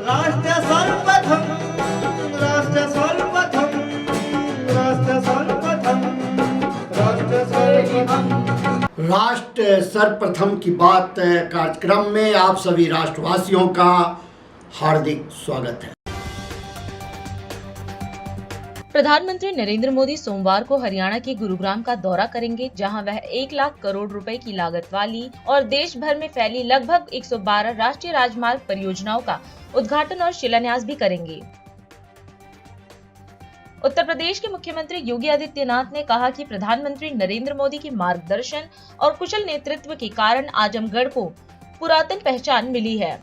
राष्ट्र सर्वप्रथम, राष्ट्र सर्वप्रथम, राष्ट्र सर्वप्रथम, राष्ट्र सर्वप्रथम। राष्ट्र सर्वप्रथम की बात कार्यक्रम में आप सभी राष्ट्रवासियों का हार्दिक स्वागत है। प्रधानमंत्री नरेंद्र मोदी सोमवार को हरियाणा के गुरुग्राम का दौरा करेंगे, जहां वह 1 लाख करोड़ रुपए की लागत वाली और देश भर में फैली लगभग 112 राष्ट्रीय राजमार्ग परियोजनाओं का उद्घाटन और शिलान्यास भी करेंगे। उत्तर प्रदेश के मुख्यमंत्री योगी आदित्यनाथ ने कहा कि प्रधानमंत्री नरेंद्र मोदी के मार्गदर्शन और कुशल नेतृत्व के कारण आजमगढ़ को पुरातन पहचान मिली है।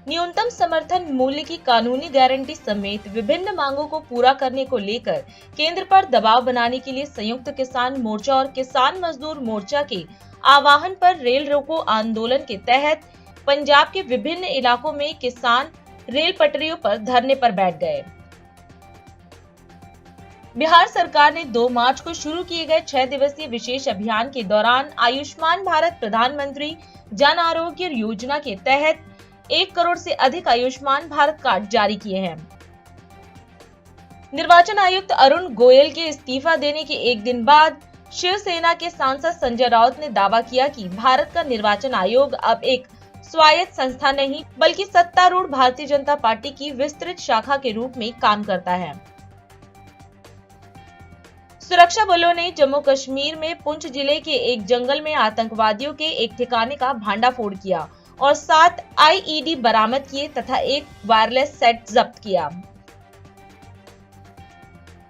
न्यूनतम समर्थन मूल्य की कानूनी गारंटी समेत विभिन्न मांगों को पूरा करने को लेकर केंद्र पर दबाव बनाने के लिए संयुक्त किसान मोर्चा और किसान मजदूर मोर्चा के आह्वान पर रेल रोको आंदोलन के तहत पंजाब के विभिन्न इलाकों में किसान रेल पटरियों पर धरने पर बैठ गए। बिहार सरकार ने 2 मार्च को शुरू किए गए 6 दिवसीय विशेष अभियान के दौरान आयुष्मान भारत प्रधानमंत्री जन आरोग्य योजना के तहत 1 करोड़ से अधिक आयुष्मान भारत कार्ड जारी किए हैं। निर्वाचन आयुक्त अरुण गोयल के इस्तीफा देने के एक दिन बाद शिवसेना के सांसद संजय राउत ने दावा किया कि भारत का निर्वाचन आयोग अब एक स्वायत्त संस्था नहीं बल्कि सत्तारूढ़ भारतीय जनता पार्टी की विस्तृत शाखा के रूप में काम करता है। सुरक्षा बलों ने जम्मू कश्मीर में पुंछ जिले के एक जंगल में आतंकवादियों के एक ठिकाने का भांडाफोड़ किया और 7 आईईडी बरामद किए तथा एक वायरलेस सेट जब्त किया।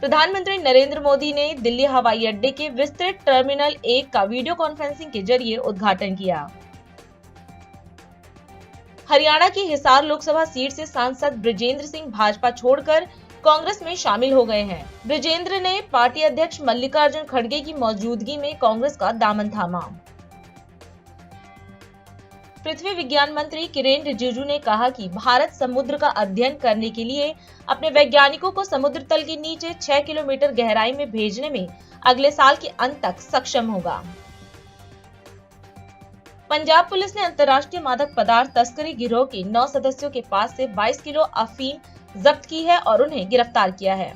प्रधानमंत्री नरेंद्र मोदी ने दिल्ली हवाई अड्डे के विस्तृत टर्मिनल 1 का वीडियो कॉन्फ्रेंसिंग के जरिए उद्घाटन किया। हरियाणा की हिसार लोकसभा सीट से सांसद बृजेंद्र सिंह भाजपा छोड़कर कांग्रेस में शामिल हो गए हैं। बृजेंद्र ने पार्टी अध्यक्ष मल्लिकार्जुन खड़गे की मौजूदगी में कांग्रेस का दामन थामा। पृथ्वी विज्ञान मंत्री किरेन रिजिजू ने कहा कि भारत समुद्र का अध्ययन करने के लिए अपने वैज्ञानिकों को समुद्र तल के नीचे 6 किलोमीटर गहराई में भेजने में अगले साल के अंत तक सक्षम होगा। पंजाब पुलिस ने अंतर्राष्ट्रीय मादक पदार्थ तस्करी गिरोह के 9 सदस्यों के पास से 22 किलो अफीम जब्त की है और उन्हें गिरफ्तार किया है।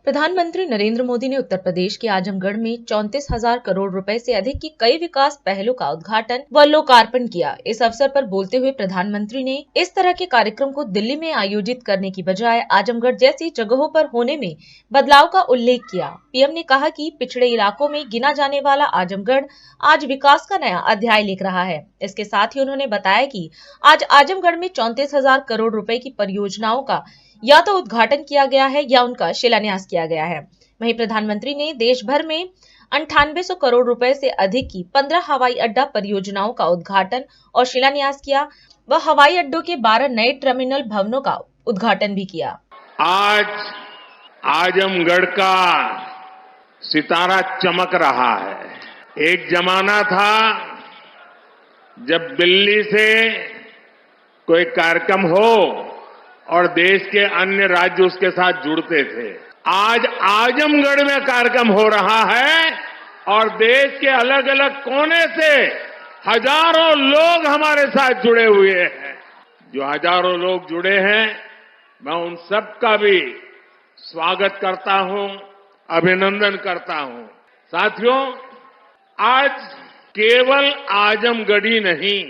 प्रधानमंत्री नरेंद्र मोदी ने उत्तर प्रदेश के आजमगढ़ में 34,000 करोड़ रुपए से अधिक की कई विकास पहलों का उद्घाटन व लोकार्पण किया। इस अवसर पर बोलते हुए प्रधानमंत्री ने इस तरह के कार्यक्रम को दिल्ली में आयोजित करने की बजाय आजमगढ़ जैसी जगहों पर होने में बदलाव का उल्लेख किया। पीएम ने कहा कि पिछड़े इलाकों में गिना जाने वाला आजमगढ़ आज विकास का नया अध्याय लिख रहा है। इसके साथ ही उन्होंने बताया कि आज आजमगढ़ में 34,000 करोड़ रुपए की परियोजनाओं का या तो उद्घाटन किया गया है या उनका शिलान्यास किया गया है। वहीं प्रधानमंत्री ने देश भर में 9800 करोड़ रुपए से अधिक की 15 हवाई अड्डा परियोजनाओं का उद्घाटन और शिलान्यास किया व हवाई अड्डों के 12 नए टर्मिनल भवनों का उद्घाटन भी किया। आज आजमगढ़ का सितारा चमक रहा है। एक जमाना था जब दिल्ली से कोई कार्यक्रम हो और देश के अन्य राज्य उसके साथ जुड़ते थे। आज आजमगढ़ में कार्यक्रम हो रहा है और देश के अलग अलग कोने से हजारों लोग हमारे साथ जुड़े हुए हैं। जो हजारों लोग जुड़े हैं, मैं उन सब का भी स्वागत करता हूं, अभिनंदन करता हूं। साथियों, आज केवल आजमगढ़ ही नहीं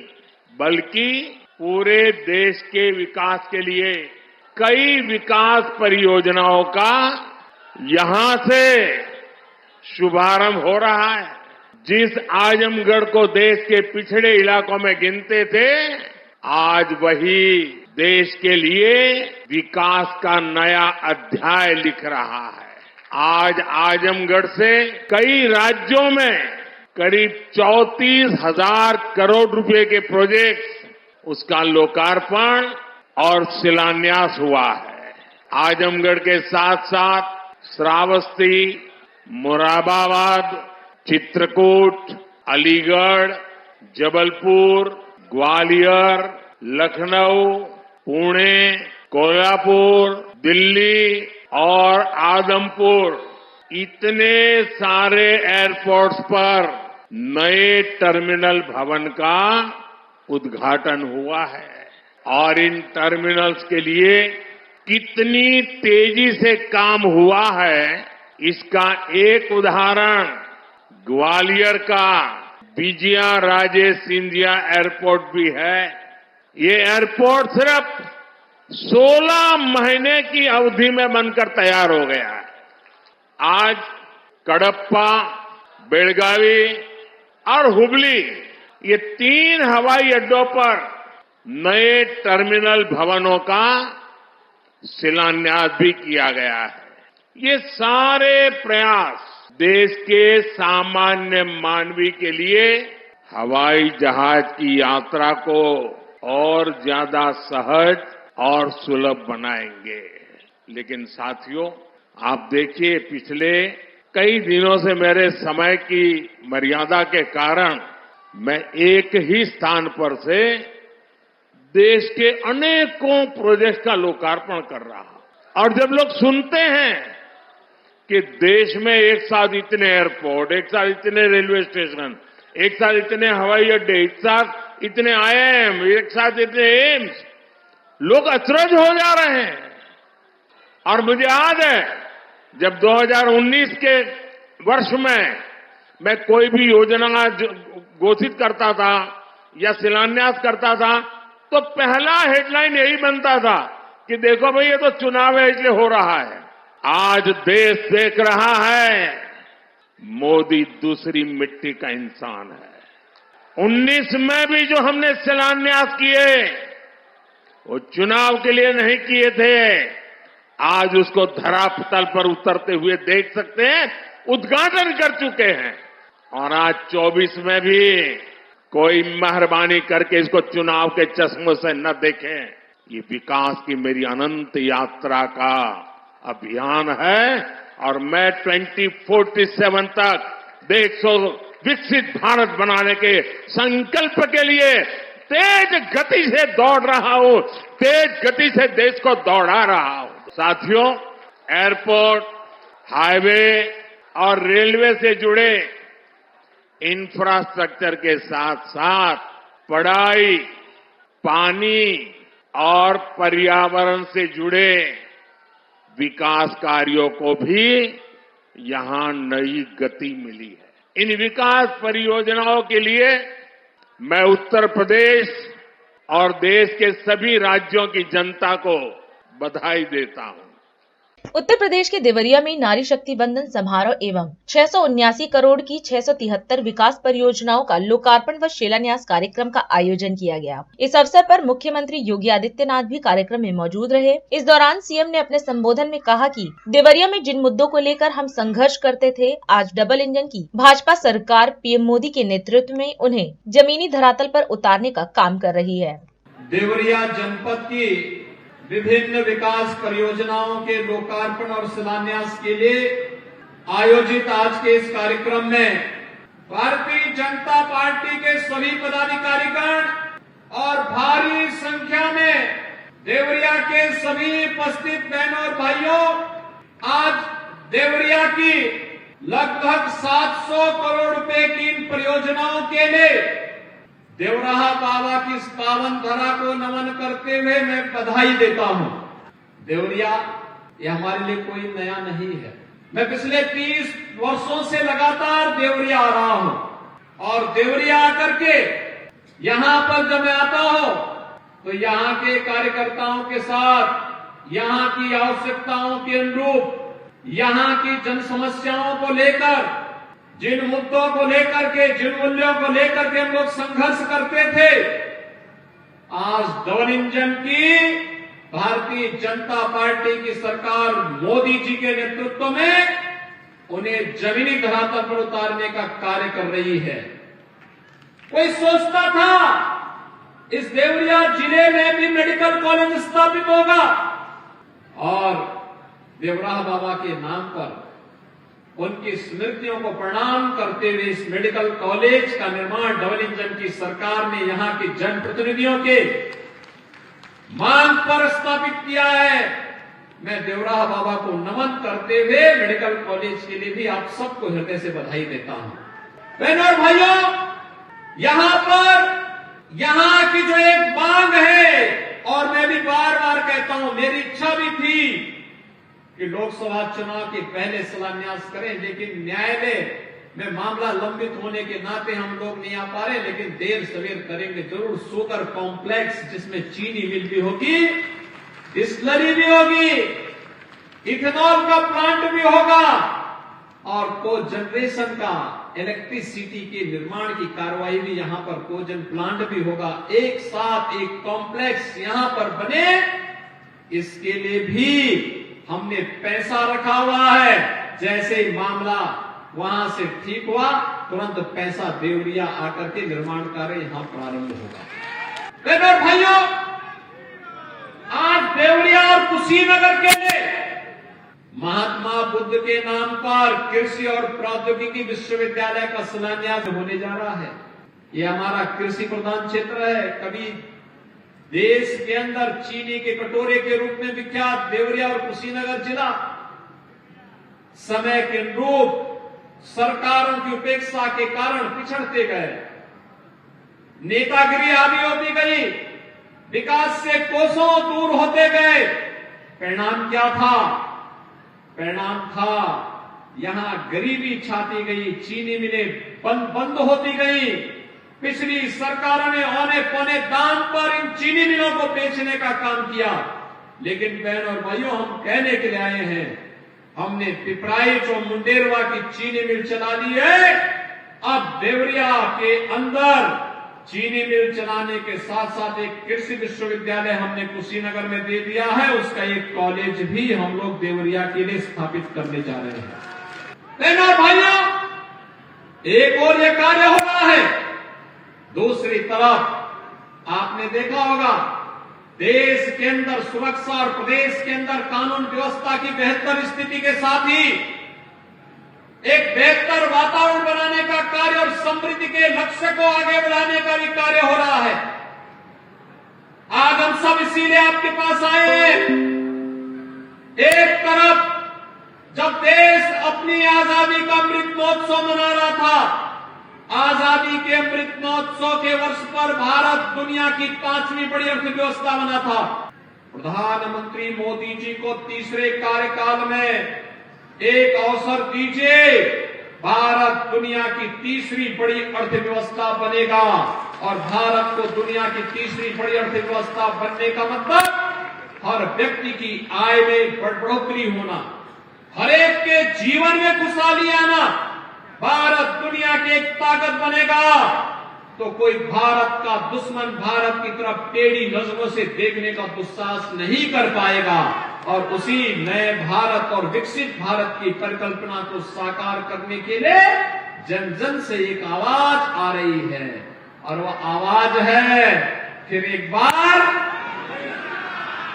बल्कि पूरे देश के विकास के लिए कई विकास परियोजनाओं का यहां से शुभारंभ हो रहा है। जिस आजमगढ़ को देश के पिछड़े इलाकों में गिनते थे, आज वही देश के लिए विकास का नया अध्याय लिख रहा है। आज आजमगढ़ से कई राज्यों में करीब 34,000 करोड़ रुपए के प्रोजेक्ट उसका लोकार्पण और शिलान्यास हुआ है। आजमगढ़ के साथ साथ श्रावस्ती, मुरादाबाद, चित्रकूट, अलीगढ़, जबलपुर, ग्वालियर, लखनऊ, पुणे, कोल्हापुर, दिल्ली और आदमपुर, इतने सारे एयरपोर्ट्स पर नए टर्मिनल भवन का उद्घाटन हुआ है और इन टर्मिनल्स के लिए कितनी तेजी से काम हुआ है, इसका एक उदाहरण ग्वालियर का विजया राजे सिंधिया एयरपोर्ट भी है। ये एयरपोर्ट सिर्फ 16 महीने की अवधि में बनकर तैयार हो गया है। आज कडप्पा, बेलगावी और हुबली ये 3 हवाई अड्डों पर नए टर्मिनल भवनों का शिलान्यास भी किया गया है। ये सारे प्रयास देश के सामान्य मानवी के लिए हवाई जहाज की यात्रा को और ज्यादा सहज और सुलभ बनाएंगे। लेकिन साथियों, आप देखिए, पिछले कई दिनों से मेरे समय की मर्यादा के कारण मैं एक ही स्थान पर से देश के अनेकों प्रोजेक्ट का लोकार्पण कर रहा हूं। और जब लोग सुनते हैं कि देश में एक साथ इतने एयरपोर्ट, एक साथ इतने रेलवे स्टेशन, एक साथ इतने हवाई अड्डे, एक साथ इतने IIM, एक साथ इतने एम्स, लोग अचरज हो जा रहे हैं। और मुझे याद है जब 2019 के वर्ष में मैं कोई भी योजना घोषित करता था या शिलान्यास करता था तो पहला हेडलाइन यही बनता था कि देखो भाई, ये तो चुनाव है इसलिए हो रहा है। आज देश देख रहा है मोदी दूसरी मिट्टी का इंसान है। 19 में भी जो हमने शिलान्यास किए वो चुनाव के लिए नहीं किए थे। आज उसको धरातल पर उतरते हुए देख सकते हैं, उद्घाटन कर चुके हैं। और आज 24 में भी कोई मेहरबानी करके इसको चुनाव के चश्मों से न देखें। ये विकास की मेरी अनंत यात्रा का अभियान है और मैं 2047 तक देश को विकसित भारत बनाने के संकल्प के लिए तेज गति से दौड़ रहा हूं, तेज गति से देश को दौड़ा रहा हूं। साथियों, एयरपोर्ट, हाईवे और रेलवे से जुड़े इंफ्रास्ट्रक्चर के साथ साथ पढ़ाई, पानी और पर्यावरण से जुड़े विकास कार्यों को भी यहां नई गति मिली है। इन विकास परियोजनाओं के लिए मैं उत्तर प्रदेश और देश के सभी राज्यों की जनता को बधाई देता हूं। उत्तर प्रदेश के देवरिया में नारी शक्ति बंधन समारोह एवं 679 करोड़ की 673 विकास परियोजनाओं का लोकार्पण व शिलान्यास कार्यक्रम का आयोजन किया गया। इस अवसर पर मुख्यमंत्री योगी आदित्यनाथ भी कार्यक्रम में मौजूद रहे। इस दौरान सीएम ने अपने संबोधन में कहा कि देवरिया में जिन मुद्दों को लेकर हम संघर्ष करते थे, आज डबल इंजन की भाजपा सरकार पीएम मोदी के नेतृत्व में उन्हें जमीनी धरातल पर उतारने का काम कर रही है। देवरिया जनपद की विभिन्न विकास परियोजनाओं के लोकार्पण और शिलान्यास के लिए आयोजित आज के इस कार्यक्रम में भारतीय जनता पार्टी के सभी पदाधिकारीगण और भारी संख्या में देवरिया के सभी उपस्थित बहनों और भाइयों, आज देवरिया की लगभग 700 करोड़ रुपए की इन परियोजनाओं के लिए देवराहा बाबा की इस पावन धरा को नमन करते हुए मैं बधाई देता हूं। देवरिया ये हमारे लिए कोई नया नहीं है। मैं पिछले 30 वर्षों से लगातार देवरिया आ रहा हूं और देवरिया आकर के यहां पर जब मैं आता हूं तो यहां के कार्यकर्ताओं के साथ यहां की आवश्यकताओं के अनुरूप, यहां की जन समस्याओं को लेकर, जिन मुद्दों को लेकर के, जिन मूल्यों को लेकर के हम लोग संघर्ष करते थे, आज डबल इंजन की भारतीय जनता पार्टी की सरकार मोदी जी के नेतृत्व में उन्हें जमीनी धरातल पर उतारने का कार्य कर रही है। कोई सोचता था इस देवरिया जिले में भी मेडिकल कॉलेज स्थापित होगा और देवराहा बाबा के नाम पर उनकी स्मृतियों को प्रणाम करते हुए इस मेडिकल कॉलेज का निर्माण डबल इंजन की सरकार ने यहां के जनप्रतिनिधियों के मांग पर स्थापित किया है। मैं देवराहा बाबा को नमन करते हुए मेडिकल कॉलेज के लिए भी आप सबको हृदय से बधाई देता हूं। बहनों और भाइयों, यहां पर यहां की जो एक मांग है, और मैं भी बार बार कहता हूं, मेरी इच्छा भी थी कि लोकसभा चुनाव के पहले शिलान्यास करें, लेकिन न्यायालय में मामला लंबित होने के नाते हम लोग नहीं आ पा रहे, लेकिन देर सवेर करेंगे जरूर। शुगर कॉम्प्लेक्स जिसमें चीनी मिल भी होगी, डिस्टिलरी भी होगी, इथेनॉल का प्लांट भी होगा और कोजनरेशन का इलेक्ट्रिसिटी के निर्माण की कार्रवाई भी यहां पर कोजन प्लांट भी होगा। एक साथ एक कॉम्प्लेक्स यहां पर बने, इसके लिए भी हमने पैसा रखा हुआ है। जैसे ही मामला वहां से ठीक हुआ, तुरंत पैसा देवरिया आकर के निर्माण कार्य यहां प्रारंभ होगा। बहनों और भाइयों, आज देवरिया और कुशीनगर के लिए महात्मा बुद्ध के नाम पर कृषि और प्रौद्योगिकी विश्वविद्यालय का शिलान्यास होने जा रहा है। यह हमारा कृषि प्रधान क्षेत्र है। कभी देश के अंदर चीनी के कटोरे के रूप में विख्यात देवरिया और कुशीनगर जिला समय के अनुरूप सरकारों की उपेक्षा के कारण पिछड़ते गए, नेतागिरी हावी होती गई, विकास से कोसों दूर होते गए। परिणाम क्या था? परिणाम था यहां गरीबी छाती गई, चीनी मिलें बंद होती गई। पिछली सरकारों ने औने पौने दाम पर इन चीनी मिलों को बेचने का काम किया। लेकिन बहनों और भाइयों, हम कहने के लिए आए हैं, हमने पिपराइच और मुंडेरवा की चीनी मिल चला दी है। अब देवरिया के अंदर चीनी मिल चलाने के साथ साथ एक कृषि विश्वविद्यालय हमने कुशीनगर में दे दिया है। उसका एक कॉलेज भी हम लोग देवरिया के लिए स्थापित करने जा रहे हैं। बहनों और भाइयों, एक और यह कार्य हो रहा है। दूसरी तरफ आपने देखा होगा, देश के अंदर सुरक्षा और प्रदेश के अंदर कानून व्यवस्था की बेहतर स्थिति के साथ ही एक बेहतर वातावरण बनाने का कार्य और समृद्धि के लक्ष्य को आगे बढ़ाने का भी कार्य हो रहा है। आज हम सब इसीलिए आपके पास आए हैं। एक तरफ जब देश अपनी आजादी का अमृत महोत्सव मना रहा था, आजादी के अमृत महोत्सव के वर्ष पर भारत दुनिया की 5वीं बड़ी अर्थव्यवस्था बना था। प्रधानमंत्री मोदी जी को तीसरे कार्यकाल में एक अवसर दीजिए, भारत दुनिया की तीसरी बड़ी अर्थव्यवस्था बनेगा। और भारत को दुनिया की तीसरी बड़ी अर्थव्यवस्था बनने का मतलब हर व्यक्ति की आय में बढ़ोतरी होना, हर एक के जीवन में खुशहाली आना। भारत दुनिया की एक ताकत बनेगा तो कोई भारत का दुश्मन भारत की तरफ टेढ़ी नजरों से देखने का दुस्साहस नहीं कर पाएगा। और उसी नए भारत और विकसित भारत की परिकल्पना को साकार करने के लिए जन जन से एक आवाज आ रही है, और वह आवाज है फिर एक बार।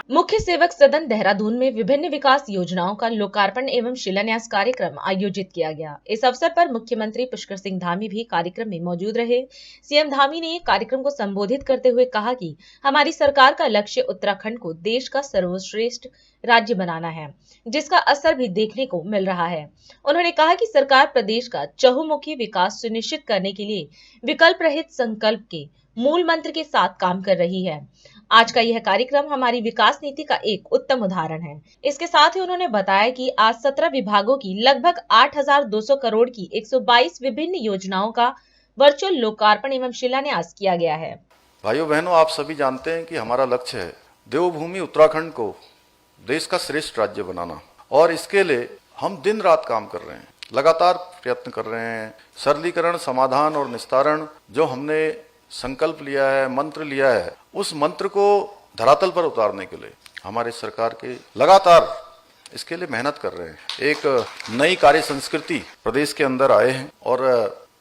मुख्य सेवक सदन देहरादून में विभिन्न विकास योजनाओं का लोकार्पण एवं शिलान्यास कार्यक्रम आयोजित किया गया। इस अवसर पर मुख्यमंत्री पुष्कर सिंह धामी भी कार्यक्रम में मौजूद रहे। सीएम धामी ने कार्यक्रम को संबोधित करते हुए कहा कि हमारी सरकार का लक्ष्य उत्तराखंड को देश का सर्वश्रेष्ठ राज्य बनाना है, जिसका असर भी देखने को मिल रहा है। उन्होंने कहा कि सरकार प्रदेश का चहुमुखी विकास सुनिश्चित करने के लिए विकल्प रहित संकल्प के मूल मंत्र के साथ काम कर रही है। आज का यह कार्यक्रम हमारी विकास नीति का एक उत्तम उदाहरण है। इसके साथ ही उन्होंने बताया कि आज 17 विभागों की लगभग 8,200 करोड़ की 122 विभिन्न योजनाओं का वर्चुअल लोकार्पण एवं शिलान्यास किया गया है। भाइयों बहनों, आप सभी जानते हैं कि हमारा लक्ष्य है देवभूमि उत्तराखंड को देश का श्रेष्ठ राज्य बनाना, और इसके लिए हम दिन रात काम कर रहे हैं, लगातार प्रयत्न कर रहे हैं। सरलीकरण, समाधान और निस्तारण जो हमने संकल्प लिया है, मंत्र लिया है, उस मंत्र को धरातल पर उतारने के लिए हमारे सरकार के लगातार इसके लिए मेहनत कर रहे हैं। एक नई कार्य संस्कृति प्रदेश के अंदर आए हैं और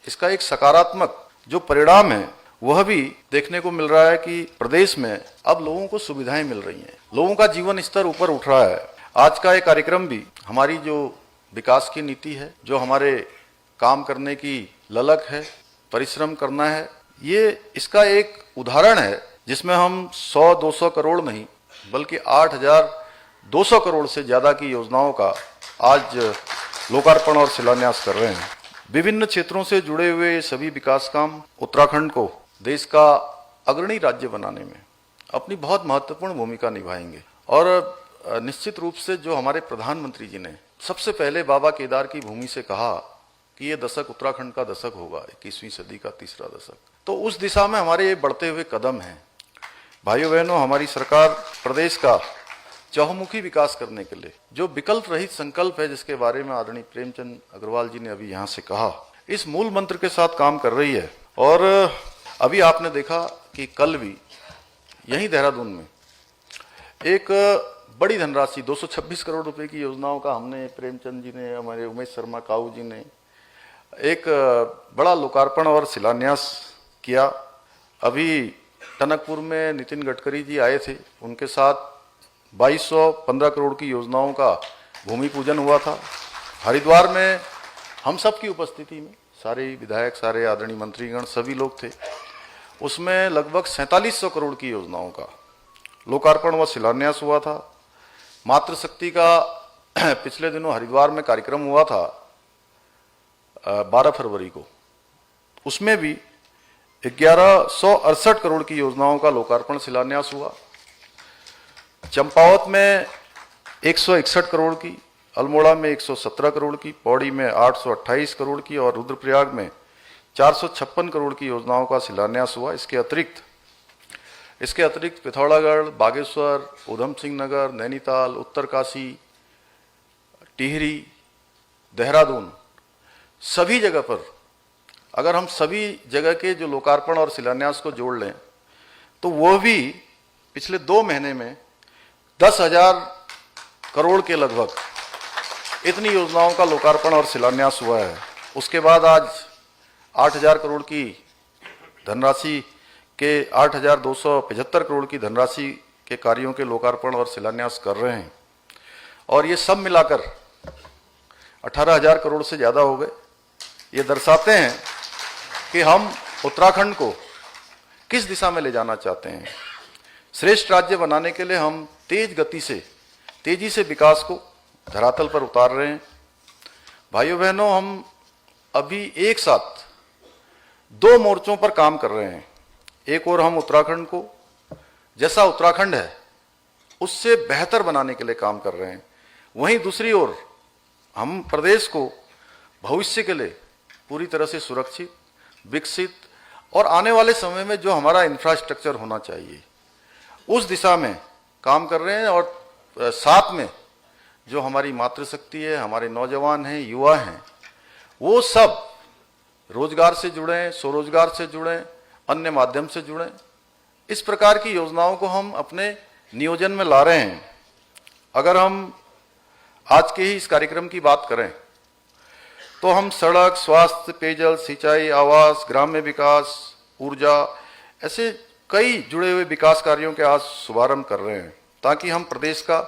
इसका एक सकारात्मक जो परिणाम है वह भी देखने को मिल रहा है कि प्रदेश में अब लोगों को सुविधाएं मिल रही हैं, लोगों का जीवन स्तर ऊपर उठ रहा है। आज का ये कार्यक्रम भी हमारी जो विकास की नीति है, जो हमारे काम करने की ललक है, परिश्रम करना है, ये इसका एक उदाहरण है जिसमें हम 100-200 करोड़ नहीं बल्कि 8,200 करोड़ से ज्यादा की योजनाओं का आज लोकार्पण और शिलान्यास कर रहे हैं। विभिन्न क्षेत्रों से जुड़े हुए सभी विकास काम उत्तराखंड को देश का अग्रणी राज्य बनाने में अपनी बहुत महत्वपूर्ण भूमिका निभाएंगे। और निश्चित रूप से जो हमारे प्रधानमंत्री जी ने सबसे पहले बाबा केदार की भूमि से कहा कि ये दशक उत्तराखंड का दशक होगा, 21वीं सदी का तीसरा दशक, तो उस दिशा में हमारे ये बढ़ते हुए कदम हैं। भाइयों बहनों, हमारी सरकार प्रदेश का चहुमुखी विकास करने के लिए जो विकल्प रहित संकल्प है, जिसके बारे में आदरणीय प्रेमचंद अग्रवाल जी ने अभी यहाँ से कहा, इस मूल मंत्र के साथ काम कर रही है। और अभी आपने देखा कि कल भी यहीं देहरादून में एक बड़ी धनराशि 226 करोड़ रुपए की योजनाओं का हमने, प्रेमचंद जी ने, हमारे उमेश शर्मा काऊ जी ने एक बड़ा लोकार्पण और शिलान्यास किया। अभी टनकपुर में नितिन गडकरी जी आए थे, उनके साथ 2215 करोड़ की योजनाओं का भूमि पूजन हुआ था। हरिद्वार में हम सब की उपस्थिति में, सारे विधायक, सारे आदरणीय मंत्रीगण, सभी लोग थे। उसमें लगभग 4700 करोड़ की योजनाओं का लोकार्पण व शिलान्यास हुआ था। मातृशक्ति का पिछले दिनों हरिद्वार में कार्यक्रम हुआ था 12 फरवरी को, उसमें भी 1168 करोड़ की योजनाओं का लोकार्पण शिलान्यास हुआ। चंपावत में 161 करोड़ की, अल्मोड़ा में 117 करोड़ की, पौड़ी में 828 करोड़ की और रुद्रप्रयाग में 456 करोड़ की योजनाओं का शिलान्यास हुआ। इसके अतिरिक्त पिथौरागढ़, बागेश्वर, ऊधम सिंह नगर, नैनीताल, उत्तरकाशी, टिहरी, देहरादून, सभी जगह पर अगर हम सभी जगह के जो लोकार्पण और शिलान्यास को जोड़ लें तो वो भी पिछले 2 महीने में 10,000 करोड़ के लगभग इतनी योजनाओं का लोकार्पण और शिलान्यास हुआ है। उसके बाद आज 8,000 करोड़ की धनराशि के 8,275 करोड़ की धनराशि के कार्यों के लोकार्पण और शिलान्यास कर रहे हैं। और ये सब मिलाकर 18,000 करोड़ से ज़्यादा हो गए। ये दर्शाते हैं कि हम उत्तराखंड को किस दिशा में ले जाना चाहते हैं। श्रेष्ठ राज्य बनाने के लिए हम तेजी से विकास को धरातल पर उतार रहे हैं। भाइयों बहनों, हम अभी एक साथ 2 मोर्चों पर काम कर रहे हैं। एक और हम उत्तराखंड को जैसा उत्तराखंड है उससे बेहतर बनाने के लिए काम कर रहे हैं। वहीं दूसरी ओर हम प्रदेश को भविष्य के लिए पूरी तरह से सुरक्षित, विकसित और आने वाले समय में जो हमारा इंफ्रास्ट्रक्चर होना चाहिए उस दिशा में काम कर रहे हैं। और साथ में जो हमारी मातृशक्ति है, हमारे नौजवान हैं, युवा हैं, वो सब रोजगार से जुड़ें, स्वरोजगार से जुड़ें, अन्य माध्यम से जुड़ें। इस प्रकार की योजनाओं को हम अपने नियोजन में ला रहे हैं। अगर हम आज के ही इस कार्यक्रम की बात करें तो हम सड़क, स्वास्थ्य, पेयजल, सिंचाई, आवास, ग्राम्य विकास, ऊर्जा, ऐसे कई जुड़े हुए विकास कार्यों के आज शुभारंभ कर रहे हैं ताकि हम प्रदेश का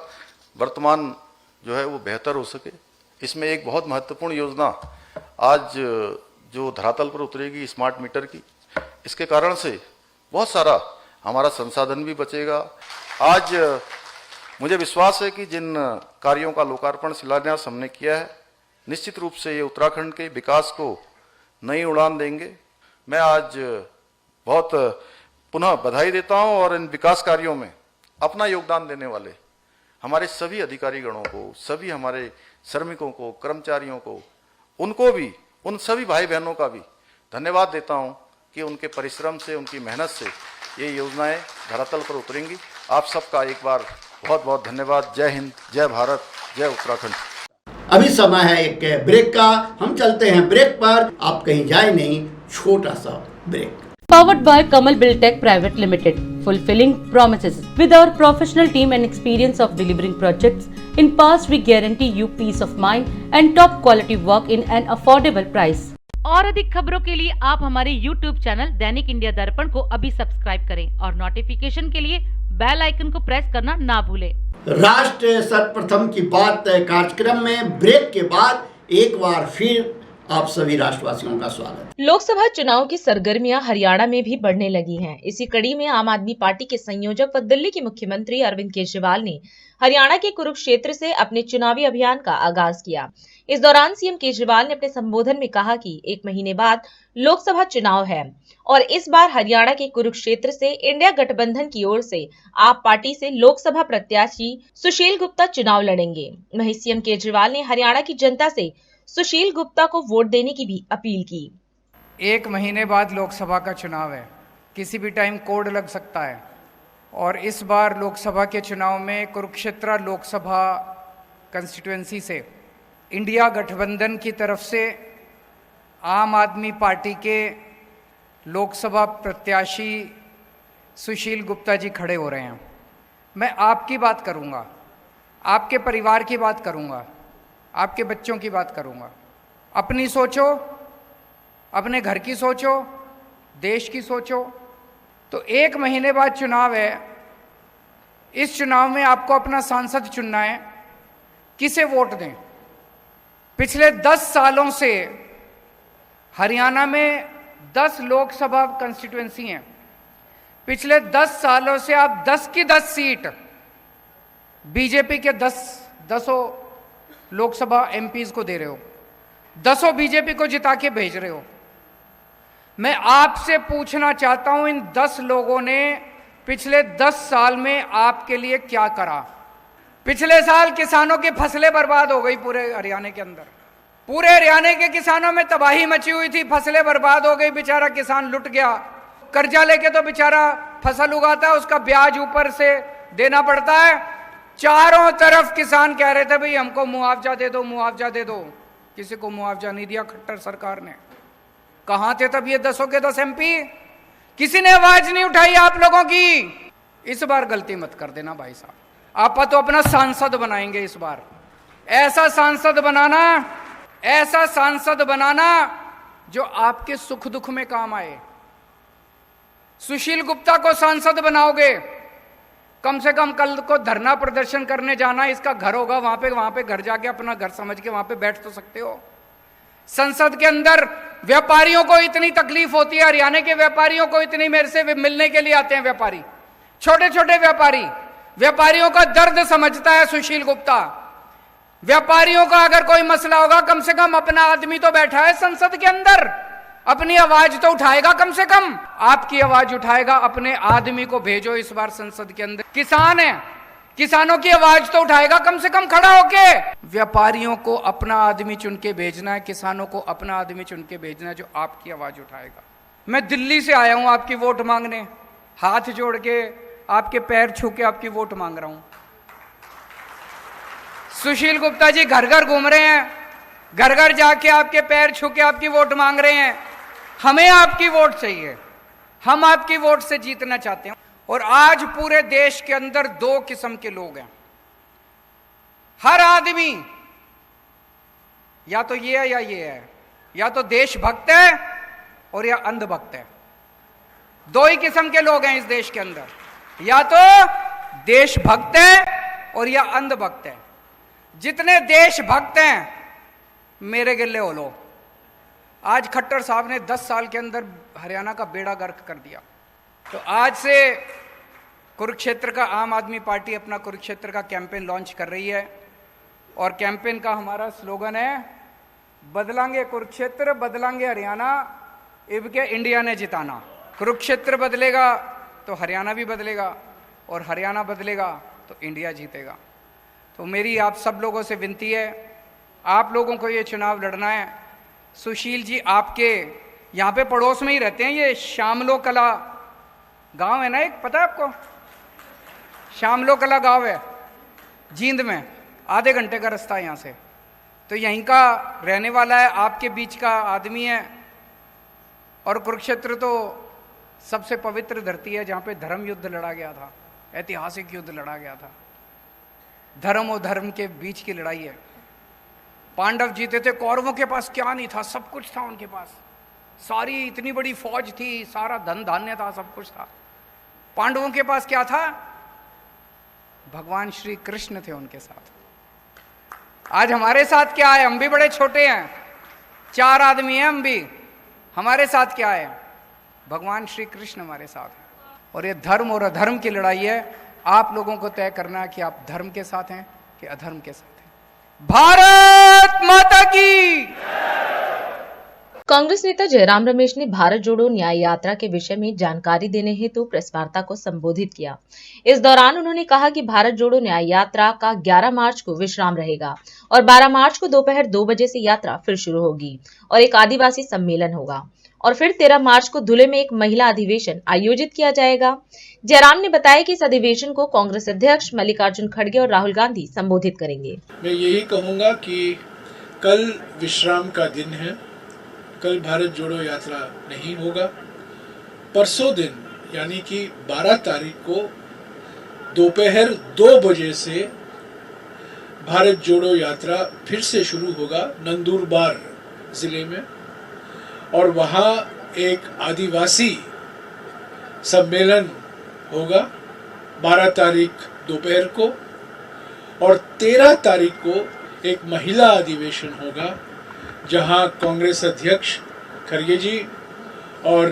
वर्तमान जो है वो बेहतर हो सके। इसमें एक बहुत महत्वपूर्ण योजना आज जो धरातल पर उतरेगी, स्मार्ट मीटर की, इसके कारण से बहुत सारा हमारा संसाधन भी बचेगा। आज मुझे विश्वास है कि जिन कार्यों का लोकार्पण शिलान्यास हमने किया है, निश्चित रूप से ये उत्तराखंड के विकास को नई उड़ान देंगे। मैं आज बहुत पुनः बधाई देता हूं और इन विकास कार्यों में अपना योगदान देने वाले हमारे सभी अधिकारी गणों को, सभी हमारे श्रमिकों को, कर्मचारियों को, उनको भी, उन सभी भाई बहनों का भी धन्यवाद देता हूं कि उनके परिश्रम से, उनकी मेहनत से ये योजनाएं धरातल पर उतरेंगी। आप सबका एक बार बहुत बहुत धन्यवाद। जय हिंद, जय भारत, जय उत्तराखंड। अभी समय है एक ब्रेक का, हम चलते हैं ब्रेक पर। आप कहीं जाए नहीं, छोटा सा break. Powered by Kamal Buildtech Private Limited, fulfilling promises. With our professional team and experience of delivering projects, in past we guarantee you peace of mind and top quality work in an affordable price. और अधिक खबरों के लिए आप हमारे YouTube channel दैनिक India दर्पण को अभी सब्सक्राइब करें और नोटिफिकेशन के लिए बेल आइकन को प्रेस करना ना भूलें। राष्ट्र सर्वप्रथम की बात कार्यक्रम में ब्रेक के बाद एक बार फिर आप सभी राष्ट्रवासियों का स्वागत है। लोकसभा चुनाव की सरगर्मियां हरियाणा में भी बढ़ने लगी हैं। इसी कड़ी में आम आदमी पार्टी के संयोजक व दिल्ली के मुख्यमंत्री अरविंद केजरीवाल ने हरियाणा के कुरुक्षेत्र से अपने चुनावी अभियान का आगाज किया। इस दौरान सीएम केजरीवाल ने अपने संबोधन में कहा कि 1 महीने बाद लोकसभा चुनाव है और इस बार हरियाणा के कुरुक्षेत्र से इंडिया गठबंधन की ओर से आप पार्टी से लोकसभा प्रत्याशी सुशील गुप्ता चुनाव लड़ेंगे। वहीं सीएम केजरीवाल ने हरियाणा की जनता से सुशील गुप्ता को वोट देने की भी अपील की। 1 महीने बाद लोकसभा का चुनाव है, किसी भी टाइम कोड लग सकता है और इस बार लोकसभा के चुनाव में कुरुक्षेत्र लोकसभा कंस्टिट्यूएंसी से इंडिया गठबंधन की तरफ से आम आदमी पार्टी के लोकसभा प्रत्याशी सुशील गुप्ता जी खड़े हो रहे हैं। मैं आपकी बात करूंगा, आपके परिवार की बात करूंगा, आपके बच्चों की बात करूंगा। अपनी सोचो, अपने घर की सोचो, देश की सोचो। तो 1 महीने बाद चुनाव है, इस चुनाव में आपको अपना सांसद चुनना है। किसे वोट दें? पिछले 10 सालों से हरियाणा में 10 लोकसभा कंस्टिट्यूएंसी हैं। पिछले 10 सालों से आप 10 की 10 सीट बीजेपी के 10 लोकसभा एमपीज को दे रहे हो, 10 बीजेपी को जिता के भेज रहे हो। मैं आपसे पूछना चाहता हूं, इन 10 लोगों ने पिछले 10 साल में आपके लिए क्या करा? पिछले साल किसानों की फसलें बर्बाद हो गई पूरे हरियाणा के अंदर, पूरे हरियाणा के किसानों में तबाही मची हुई थी, फसलें बर्बाद हो गई, बेचारा किसान लुट गया। कर्जा लेके तो बेचारा फसल उगाता है, उसका ब्याज ऊपर से देना पड़ता है। चारों तरफ किसान कह रहे थे भाई हमको मुआवजा दे दो, मुआवजा दे दो। किसी को मुआवजा नहीं दिया खट्टर सरकार ने। कहां थे तब ये 10 के 10 एमपी? किसी ने आवाज नहीं उठाई आप लोगों की। इस बार गलती मत कर देना भाई साहब, आप तो अपना सांसद बनाएंगे इस बार। ऐसा सांसद बनाना जो आपके सुख दुख में काम आए। सुशील गुप्ता को सांसद बनाओगे, कम से कम कल को धरना प्रदर्शन करने जाना, इसका घर होगा वहां पे घर जाके अपना घर समझ के वहां पे बैठ तो सकते हो। संसद के अंदर व्यापारियों को इतनी तकलीफ होती है, हरियाणा के व्यापारियों को इतनी, मेरे से मिलने के लिए आते हैं व्यापारी, छोटे छोटे व्यापारियों का दर्द समझता है सुशील गुप्ता। व्यापारियों का अगर कोई मसला होगा, कम से कम अपना आदमी तो बैठा है संसद के अंदर, अपनी आवाज तो उठाएगा, कम से कम आपकी आवाज उठाएगा। अपने आदमी को भेजो इस बार संसद के अंदर। किसान है, किसानों की आवाज तो उठाएगा कम से कम खड़ा होके। व्यापारियों को अपना आदमी चुन के भेजना है, किसानों को अपना आदमी चुन के भेजना है जो आपकी आवाज उठाएगा। मैं दिल्ली से आया हूं आपकी वोट मांगने, हाथ जोड़ के आपके पैर छू के आपकी वोट मांग रहा हूं। सुशील गुप्ता जी घर घर घूम रहे हैं, घर घर जाके आपके पैर छू के आपकी वोट मांग रहे हैं। हमें आपकी वोट चाहिए, हम आपकी वोट से जीतना चाहते हैं। और आज पूरे देश के अंदर 2 किस्म के लोग हैं। हर आदमी या तो ये है या ये है, या तो देशभक्त है और या अंधभक्त है। 2 ही किस्म के लोग हैं इस देश के अंदर, या तो देशभक्त है और या अंधभक्त है। जितने देशभक्त हैं मेरे गिल्ले हो लो। आज खट्टर साहब ने 10 साल के अंदर हरियाणा का बेड़ा गर्क कर दिया। तो आज से कुरुक्षेत्र का आम आदमी पार्टी अपना कुरुक्षेत्र का कैंपेन लॉन्च कर रही है और कैंपेन का हमारा स्लोगन है, बदलांगे कुरुक्षेत्र, बदलांगे हरियाणा, इबके इंडिया ने जिताना। कुरुक्षेत्र बदलेगा तो हरियाणा भी बदलेगा और हरियाणा बदलेगा तो इंडिया जीतेगा। तो मेरी आप सब लोगों से विनती है, आप लोगों को ये चुनाव लड़ना है। सुशील जी आपके यहाँ पे पड़ोस में ही रहते हैं, ये श्यामलो कला गांव है ना, एक पता है आपको? श्यामलो कला गांव है जींद में, आधे घंटे का रास्ता है यहाँ से। तो यहीं का रहने वाला है, आपके बीच का आदमी है। और कुरुक्षेत्र तो सबसे पवित्र धरती है जहाँ पे धर्म युद्ध लड़ा गया था, ऐतिहासिक युद्ध लड़ा गया था। धर्म और धर्म के बीच की लड़ाई है। पांडव जीते थे, कौरवों के पास क्या नहीं था, सब कुछ था उनके पास, सारी इतनी बड़ी फौज थी, सारा धन धान्य था, सब कुछ था। पांडवों के पास क्या था? भगवान श्री कृष्ण थे उनके साथ। आज हमारे साथ क्या है? हम भी बड़े छोटे हैं, 4 आदमी हैं हम भी, हमारे साथ क्या है? भगवान श्री कृष्ण हमारे साथ है। और ये धर्म और अधर्म की लड़ाई है। आप लोगों को तय करना है कि आप धर्म के साथ हैं कि अधर्म के साथ हैं। भारत माता की। कांग्रेस नेता जयराम रमेश ने भारत जोड़ो न्याय यात्रा के विषय में जानकारी देने हेतु प्रेस वार्ता को संबोधित किया। इस दौरान उन्होंने कहा कि भारत जोड़ो न्याय यात्रा का 11 मार्च को विश्राम रहेगा और 12 मार्च को दोपहर 2 बजे से यात्रा फिर शुरू होगी और एक आदिवासी सम्मेलन होगा और फिर 13 मार्च को धुले में एक महिला अधिवेशन आयोजित किया जाएगा। जयराम ने बताया कि इस अधिवेशन को कांग्रेस अध्यक्ष मल्लिकार्जुन खड़गे और राहुल गांधी संबोधित करेंगे। मैं यही कहूंगा कि कल विश्राम का दिन है, कल भारत जोड़ो यात्रा नहीं होगा। परसों दिन यानी कि 12 तारीख को दोपहर 2 बजे से भारत जोड़ो यात्रा फिर से शुरू होगा नंदुरबार जिले में, और वहाँ एक आदिवासी सम्मेलन होगा 12 तारीख दोपहर को, और 13 तारीख को एक महिला अधिवेशन होगा जहां कांग्रेस अध्यक्ष खड़गे जी और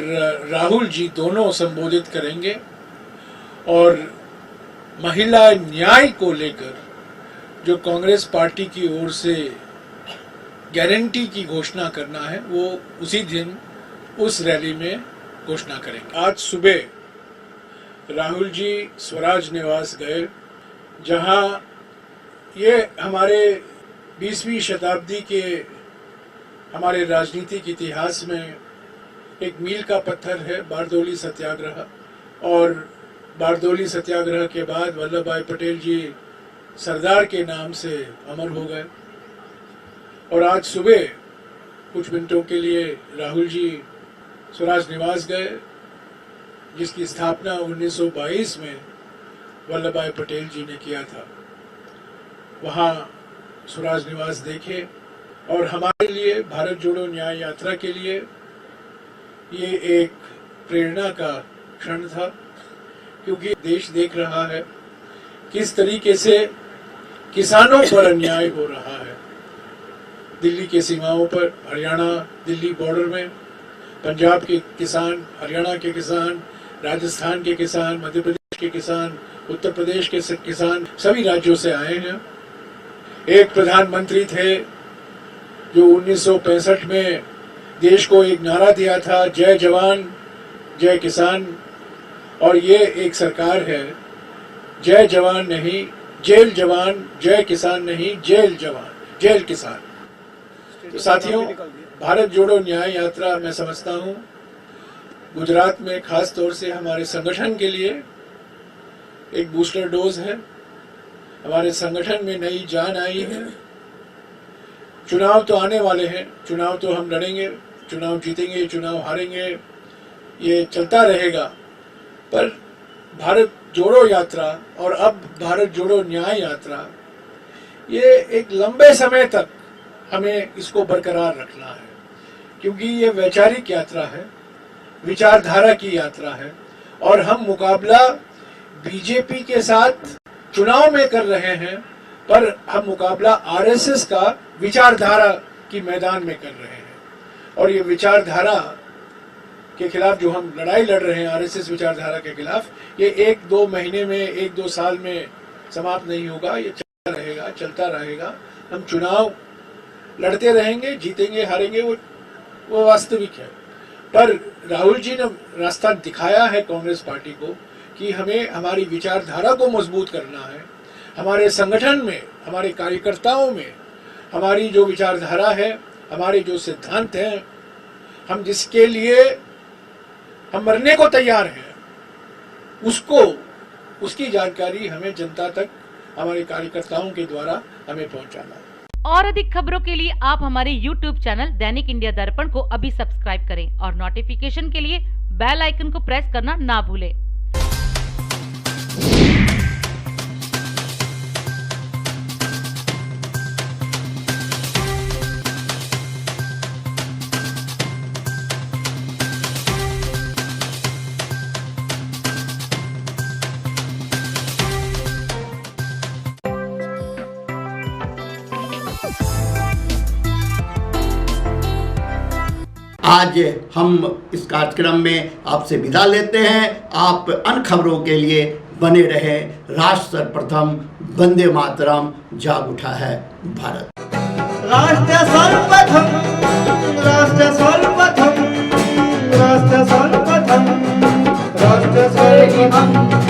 राहुल जी दोनों संबोधित करेंगे और महिला न्याय को लेकर जो कांग्रेस पार्टी की ओर से गारंटी की घोषणा करना है वो उसी दिन उस रैली में घोषणा करेंगे। आज सुबह राहुल जी स्वराज निवास गए, जहां ये हमारे 20वीं शताब्दी के हमारे राजनीतिक इतिहास में एक मील का पत्थर है, बारदोली सत्याग्रह। और बारदोली सत्याग्रह के बाद वल्लभ भाई पटेल जी सरदार के नाम से अमर हो गए। और आज सुबह कुछ मिनटों के लिए राहुल जी स्वराज निवास गए, जिसकी स्थापना 1922 में वल्लभ भाई पटेल जी ने किया था। वहाँ स्वराज निवास देखे और हमारे लिए भारत जोड़ो न्याय यात्रा के लिए ये एक प्रेरणा का क्षण था, क्योंकि देश देख रहा है किस तरीके से किसानों पर अन्याय हो रहा है। दिल्ली के सीमाओं पर, हरियाणा दिल्ली बॉर्डर में पंजाब के किसान, हरियाणा के किसान, राजस्थान के किसान, मध्य प्रदेश के किसान, उत्तर प्रदेश के किसान सभी राज्यों से आए हैं। एक प्रधानमंत्री थे जो 1965 में देश को एक नारा दिया था, जय जवान जय किसान। और ये एक सरकार है, जय जवान नहीं जेल जवान, जय किसान नहीं जेल जवान जेल किसान। तो साथियों, भारत जोड़ो न्याय यात्रा मैं समझता हूँ गुजरात में खास तौर से हमारे संगठन के लिए एक बूस्टर डोज है। हमारे संगठन में नई जान आई है। चुनाव तो आने वाले हैं, चुनाव तो हम लड़ेंगे, चुनाव जीतेंगे, चुनाव हारेंगे, ये चलता रहेगा। पर भारत जोड़ो यात्रा और अब भारत जोड़ो न्याय यात्रा, ये एक लंबे समय तक हमें इसको बरकरार रखना है, क्योंकि ये वैचारिक यात्रा है, विचारधारा की यात्रा है। और हम मुकाबला बीजेपी के साथ चुनाव में कर रहे हैं, पर हम मुकाबला आरएसएस का विचारधारा की मैदान में कर रहे हैं। और ये विचारधारा के खिलाफ जो हम लड़ाई लड़ रहे हैं, आरएसएस विचारधारा के खिलाफ, ये 1-2 महीने में, 1-2 साल में समाप्त नहीं होगा। ये चलता रहेगा। हम चुनाव लड़ते रहेंगे, जीतेंगे हारेंगे, वो वास्तविक है। पर राहुल जी ने रास्ता दिखाया है कांग्रेस पार्टी को कि हमें हमारी विचारधारा को मजबूत करना है। हमारे संगठन में, हमारे कार्यकर्ताओं में हमारी जो विचारधारा है, हमारे जो सिद्धांत हैं, हम जिसके लिए हम मरने को तैयार हैं, उसकी जानकारी हमें जनता तक हमारे कार्यकर्ताओं के द्वारा हमें पहुंचाना है। और अधिक खबरों के लिए आप हमारे YouTube चैनल दैनिक इंडिया दर्पण को अभी सब्सक्राइब करें और नोटिफिकेशन के लिए बेल आइकन को प्रेस करना ना भूलें। आज हम इस कार्यक्रम में आपसे विदा लेते हैं। आप अन्य खबरों के लिए बने रहे। राष्ट्र सर्वप्रथम, वंदे मातरम, जाग उठा है भारत। राष्ट्र सर्वप्रथम, राष्ट्र सर्वप्रथम, राष्ट्र सर्वप्रथम, राष्ट्र सर्वप्रथम।